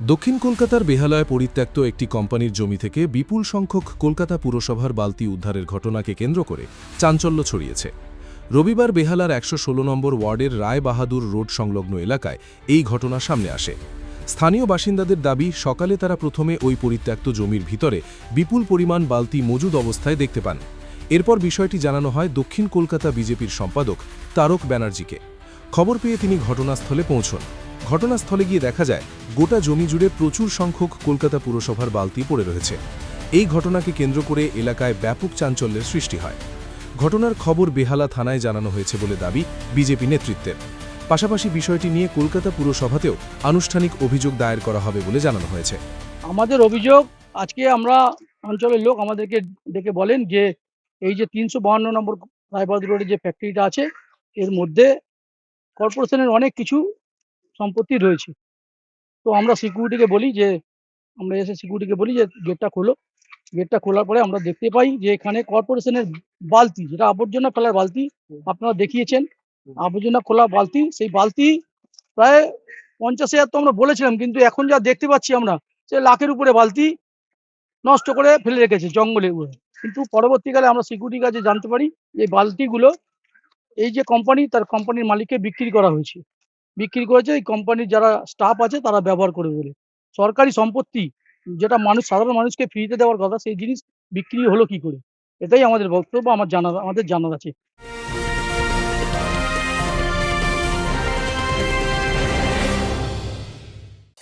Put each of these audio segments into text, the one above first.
দক্ষিণ কলকাতার বেহালায় পরিত্যক্ত একটি কোম্পানির জমি থেকে বিপুল সংখ্যক কলকাতা পুরসভার বালতি উদ্ধারের ঘটনাকে কেন্দ্র করে চাঞ্চল্য ছড়িয়েছে। রবিবার বেহালার ১১৬ নম্বর ওয়ার্ডের রায় বাহাদুর রোড সংলগ্ন এলাকায় এই ঘটনা সামনে আসে। স্থানীয় বাসিন্দাদের দাবি, সকালে তারা প্রথমে ওই পরিত্যক্ত জমির ভিতরে বিপুল পরিমাণ বালতি মজুদ অবস্থায় দেখতে পান। এরপর বিষয়টি জানানো হয় দক্ষিণ কলকাতা বিজেপির সম্পাদক তারক ব্যানার্জিকে। খবর পেয়ে তিনি ঘটনাস্থলে পৌঁছন। ঘটনাস্থলে গিয়ে দেখা যায় গোটা জমি জুড়ে প্রচুর সংখ্যক কলকাতা পুরসভার বালতি পড়ে রয়েছে। এই ঘটনাকে কেন্দ্র করে এলাকায় ব্যাপক চাঞ্চল্যের সৃষ্টি হয়। ঘটনার খবর বেহালা থানায় জানানো হয়েছে বলে দাবি বিজেপি নেতৃত্বের। পাশাপাশি বিষয়টি নিয়ে কলকাতা পুরসভাতেও আনুষ্ঠানিক অভিযোগ দায়ের করা হবে বলে জানানো হয়েছে। আমাদের অভিযোগ, আজকে আমরা অঞ্চলের লোক আমাদেরকে ডেকে বলেন যে এই যে ৩৫২ নম্বর রায়বাহাদুর রোডে যে ফ্যাক্টরিটা আছে, এর মধ্যে কর্পোরেশনের অনেক কিছু সম্পত্তি রয়েছে। তো আমরা সিকিউরিটিকে বলি যে গেটটা খোলো। গেটটা খোলার পরে আমরা দেখতে পাই যে এখানে কর্পোরেশনের বালতি, যেটা আবর্জনা ফেলার বালতি, আপনারা দেখিয়েছেন আবর্জনা খোলা বালতি, সেই বালতি প্রায় ৫০,০০০ তো আমরা বলেছিলাম, কিন্তু এখন যা দেখতে পাচ্ছি আমরা, সে লাখের উপরে বালতি নষ্ট করে ফেলে রেখেছে জঙ্গলে। কিন্তু পরবর্তীকালে আমরা সিকিউরিটির কাছে জানতে পারি যে বালতিগুলো এই যে কোম্পানি, তার কোম্পানির মালিককে বিক্রি করা হয়েছে। বিক্রি করেছে এই কোম্পানির যারা স্টাফ আছে তারা ব্যবহার করে বলে। সরকারি সম্পত্তি, যেটা সাধারণ মানুষকে ফ্রিতে দেওয়ার কথা, সেই জিনিস বিক্রি হলো কি করে? এটাই আমাদের বক্তব্য, আমাদের জানার আছে।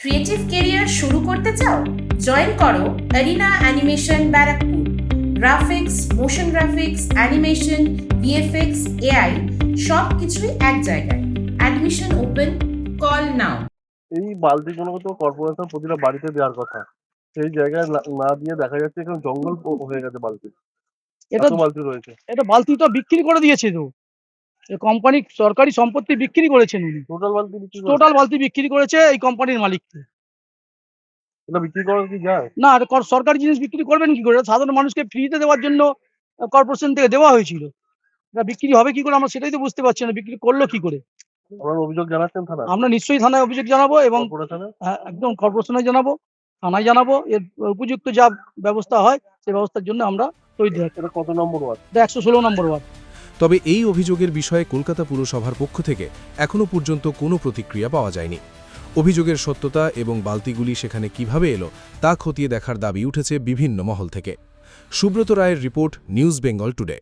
ক্রিয়েটিভ ক্যারিয়ার শুরু করতে চাও? জয়েন করো arena animation Barrackpore. Graphics, motion graphics, animation, VFX, AI সব কিছুই এক জায়গায়। Admission open, call now. এই বালতিগুলো তো কর্পোরেশন প্রতিটা বাড়িতে দেওয়ার কথা, সেই জায়গায় না দিয়ে দেখা যাচ্ছে এখানে জঙ্গল হয়ে গেছে বালতি। এটা এত বালতি রয়েছে। এটা বালতি তো বিক্রি করে দিয়েছে, তো কোম্পানি সরকারি সম্পত্তি বিক্রি করেছেন উনি। টোটাল বালতি বিক্রি করে। টোটাল বালতি বিক্রি করেছে এই কোম্পানির মালিককে। এটা বিক্রি করা কি যায়? না, আর সরকারি জিনিস বিক্রি করবেন কি করে? সাধারণ মানুষকে ফ্রিতে দেওয়ার জন্য কর্পোরেশন থেকে দেওয়া হয়েছিল। এটা বিক্রি হবে কি করে আমরা সেটাই তো বুঝতে পারছি না, বিক্রি করলো কি করে? আপনারা অভিযোগ জানাচ্ছেন থানা? আমরা নিশ্চয়ই থানায় অভিযোগ জানাবো এবং কর্পোরেশনে? একদম কর্পোরেশনে জানাবো, থানায় জানাবো। এর উপযুক্ত যা ব্যবস্থা হয় সেই ব্যবস্থার জন্য আমরা তৈরি থাকি। এটা কত নম্বর ওয়ার্ড? এটা ১১৬ নম্বর ওয়ার্ড। তবে এই অভিযোগের বিষয়ে কলকাতা পুরসভার পক্ষ থেকে এখনও পর্যন্ত কোনো প্রতিক্রিয়া পাওয়া যায়নি। অভিযোগের সত্যতা এবং বালতিগুলি সেখানে কিভাবে এলো তা খতিয়ে দেখার দাবি উঠেছে বিভিন্ন মহল থেকে। সুব্রত রায়ের report, news Bengal today.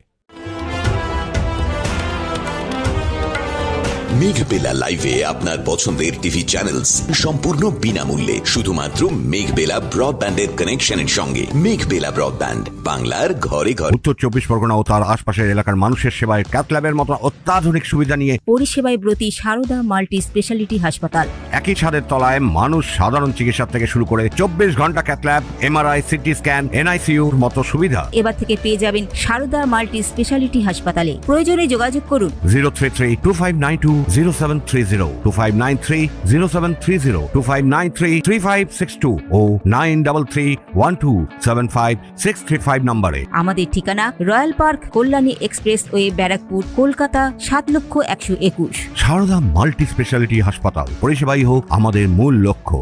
Meghbela লাইভে আপনার পছন্দের টিভি চ্যানেলস সম্পূর্ণ বিনামূল্যে, শুধুমাত্র মেঘবেলা ব্রডব্যান্ডের কানেকশনের সঙ্গে। মেঘবেলা ব্রডব্যান্ড, বাংলার ঘরে ঘরে। উত্তর ২৪ পরগনা ও তার আশপাশের এলাকার মানুষের সেবায় ক্যাথল্যাবের মতো অত্যাধুনিক সুবিধা নিয়ে পরিষেবায় ব্রতী সারদা মাল্টি স্পেশালিটি হাসপাতাল। একই ছাদের তলায় মানুষ সাধারণ চিকিৎসা থেকে শুরু করে ২৪ ঘন্টা ক্যাথল্যাব, এমআরআই, সিটি স্ক্যান, এনআইসিইউর মতো সুবিধা এবার থেকে পেয়ে যাবেন সারদা মাল্টি স্পেশালিটি হাসপাতালে। প্রয়োজনে যোগাযোগ করুন 033-2592-0730, 2593-0730, 2593-3562 ও 9331275635 নম্বরে। আমাদের ঠিকানা royal park, Kalyani express way, Barrackpore, Kolkata ৭,১২১। সারদা মাল্টি স্পেশালিটি হাসপাতাল, পরিষেবাই হোক আমাদের মূল লক্ষ্য।